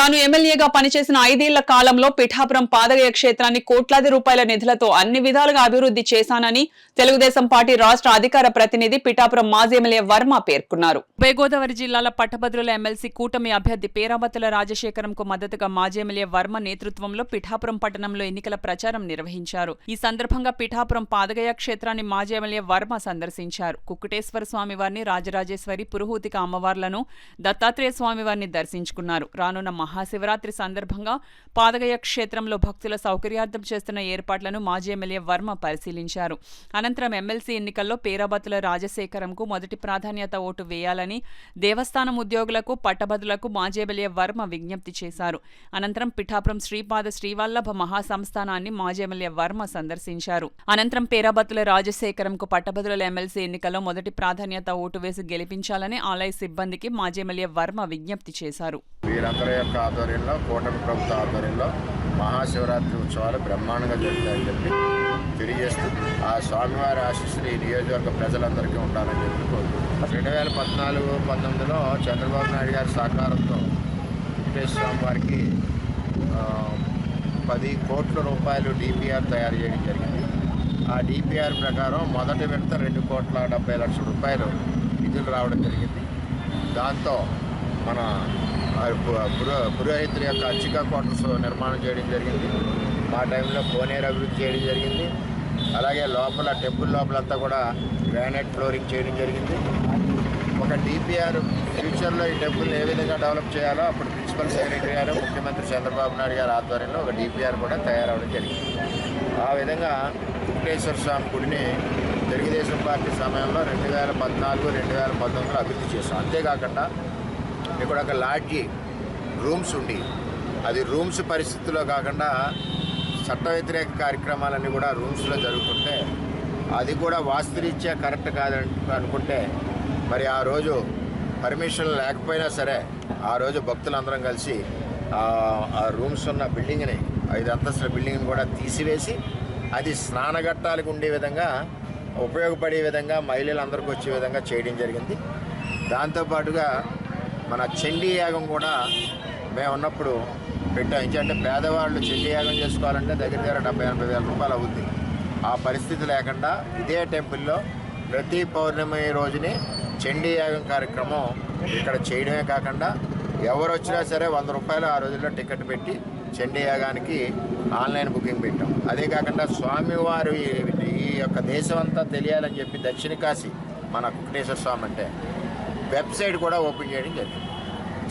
తాను ఎమ్మెల్యేగా పనిచేసిన 5 ఏళ్ల కాలంలో పిఠాపురం పాదగయ క్షేత్రాన్ని కోట్లాది రూపాయల నిధులతో అన్ని విధాలుగా అభివృద్ధి చేశానని తెలుగుదేశం పార్టీ రాష్ట్ర అధికార ప్రతినిధి పిఠాపురం మాజీ ఎమ్మెల్యే వర్మ పేర్కొన్నారు. ఉభయ గోదావరి జిల్లాల పట్టభద్రుల ఎమ్మెల్సీ కూటమి అభ్యర్థి పేరాబత్తుల రాజశేఖరంకు మద్దతుగా మాజీ ఎమ్మెల్యే వర్మ నేతృత్వంలో పిఠాపురం పట్టణంలో ఎన్నికల ప్రచారం నిర్వహించారు. ఈ సందర్భంగా పిఠాపురం పాదగయ క్షేత్రాన్ని మాజీ ఎమ్మెల్యే వర్మ సందర్శించారు. కుక్కుటేశ్వర స్వామివారిని, రాజరాజేశ్వరి, పురుహూతిక అమ్మవార్లను, దత్తాత్రేయ స్వామివారిని దర్శించుకున్నారు. రానున్న మహాశివరాత్రి సందర్భంగా పాదగయ క్షేత్రంలో భక్తుల సౌకర్యార్థం చేస్తున్న ఏర్పాట్లను మాజీ ఎమ్మెల్యే వర్మ పరిశీలించారు. అనంతరం ఎమ్మెల్సీ ఎన్నికల్లో పేరాబత్తుల రాజశేఖరంకు మొదటి ప్రాధాన్యత ఓటు వేయాలని దేవస్థానం ఉద్యోగులకు, పట్టభద్రులకు మాజీ ఎమ్మెల్యే వర్మ విజ్ఞప్తి చేశారు. అనంతరం పిఠాపురం శ్రీపాద శ్రీవల్లభ మహాసంస్థానాన్ని మాజీ ఎమ్మెల్యే వర్మ సందర్శించారు. అనంతరం పేరాబత్తుల రాజశేఖరంకు పట్టభద్రుల ఎమ్మెల్సీ ఎన్నికల్లో మొదటి ప్రాధాన్యత ఓటు వేసి గెలిపించాలని ఆలయ సిబ్బందికి మాజీ ఎమ్మెల్యే వర్మ విజ్ఞప్తి చేశారు. వీరందరి యొక్క ఆధ్వర్యంలో, కూటమి ప్రభుత్వ ఆధ్వర్యంలో మహాశివరాత్రి ఉత్సవాలు బ్రహ్మాండంగా జరుగుతాయని చెప్పి తెలియజేస్తూ ఆ స్వామివారి ఆశీస్సులు ఈ నియోజకవర్గ ప్రజలందరికీ ఉండాలని చెప్పి కోరుకుంటున్నాను. 2014-19లో చంద్రబాబు నాయుడు గారి సహకారంతో వెంకటేశ్వర స్వామి వారికి 10 కోట్ల రూపాయలు డిపిఆర్ తయారు చేయడం జరిగింది. ఆ డిపిఆర్ ప్రకారం మొదటి విడత 2,70,00,000 రూపాయలు నిధులు రావడం జరిగింది. దాంతో మన పురోహితుల యొక్క అర్చికా క్వార్టర్స్ నిర్మాణం చేయడం జరిగింది. మా టైంలో కోనేరు అభివృద్ధి చేయడం జరిగింది. అలాగే లోపల టెంపుల్ లోపలంతా కూడా గ్రానైట్ ఫ్లోరింగ్ చేయడం జరిగింది. ఒక డిపిఆర్ ఫ్యూచర్లో ఈ టెంపుల్ని ఏ విధంగా డెవలప్ చేయాలో అప్పుడు ప్రిన్సిపల్ సెక్రటరీ గారు, ముఖ్యమంత్రి చంద్రబాబు నాయుడు గారి ఆధ్వర్యంలో ఒక డిపిఆర్ కూడా తయారవడం జరిగింది. ఆ విధంగా వెంకటేశ్వర స్వామి గుడిని తెలుగుదేశం పార్టీ సమయంలో 2014-2019లో అభివృద్ధి చేస్తాం. అంతేకాకుండా ఇక్కడ ఒక లాడ్జీ రూమ్స్ ఉండి అది రూమ్స్ పరిస్థితుల్లో కాకుండా చట్ట వ్యతిరేక కార్యక్రమాలన్నీ కూడా రూమ్స్లో జరుగుతుంటే అది కూడా వాస్తురీత్యా కరెక్ట్ కాదని అనుకుంటే మరి ఆ రోజు పర్మిషన్ లేకపోయినా సరే ఆ రోజు భక్తులందరం కలిసి ఆ రూమ్స్ ఉన్న బిల్డింగ్ని 5 అంతస్తుల బిల్డింగ్ని కూడా తీసివేసి అది స్నానఘట్టాలకు ఉండే విధంగా, ఉపయోగపడే విధంగా, మహిళలందరికీ వచ్చే విధంగా చేయడం జరిగింది. దాంతోపాటుగా మన చండీ యాగం కూడా మేము ఉన్నప్పుడు పెట్టాం. ఎందుకంటే పేదవాళ్ళు చండీ యాగం చేసుకోవాలంటే దగ్గర 70-80 వేల రూపాయలు అవుతుంది. ఆ పరిస్థితి లేకుండా ఇదే టెంపుల్లో ప్రతి పౌర్ణమి రోజుని చండీ యాగం కార్యక్రమం ఇక్కడ చేయడమే కాకుండా ఎవరు వచ్చినా సరే 100 రూపాయలు ఆ రోజుల్లో టికెట్ పెట్టి చండీ యాగానికి ఆన్లైన్ బుకింగ్ పెట్టాం. అదే కాకుండా స్వామివారు ఈ యొక్క దేశం అంతా తెలియాలని చెప్పి దక్షిణ కాశీ మన కుక్కుటేశ్వర స్వామి అంటే వెబ్సైట్ కూడా ఓపెన్ చేయడం జరిగింది.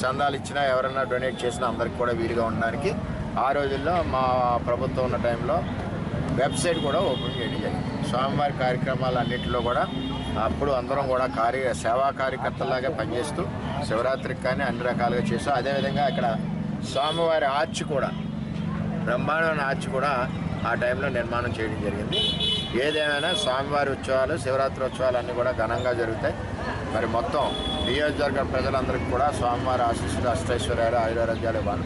చందాలు ఇచ్చినా ఎవరైనా డొనేట్ చేసినా అందరికి కూడా వీలుగా ఉండడానికి ఆ రోజుల్లో మా ప్రభుత్వం ఉన్న టైంలో వెబ్సైట్ కూడా ఓపెన్ చేయడం జరిగింది. స్వామివారి కార్యక్రమాలు అన్నింటిలో కూడా అప్పుడు అందరం కూడా సేవా కార్యకర్తలాగా పనిచేస్తూ శివరాత్రికి కానీ అన్ని రకాలుగా చేస్తాం. అదేవిధంగా ఇక్కడ స్వామివారి ఆర్చ్ కూడా, బ్రహ్మాండమైన ఆర్చ్ కూడా ఆ టైంలో నిర్మాణం చేయడం జరిగింది. ఏదేమైనా స్వామివారి ఉత్సవాలు, శివరాత్రి ఉత్సవాలు అన్నీ కూడా ఘనంగా జరుగుతాయి. మరి మొత్తం నియోజకవర్గ ప్రజలందరికీ కూడా స్వామివారి ఆశీస్సులు, అష్టైశ్వర్యాలు, ఆయురారోగ్యాలు ఇవ్వాలి.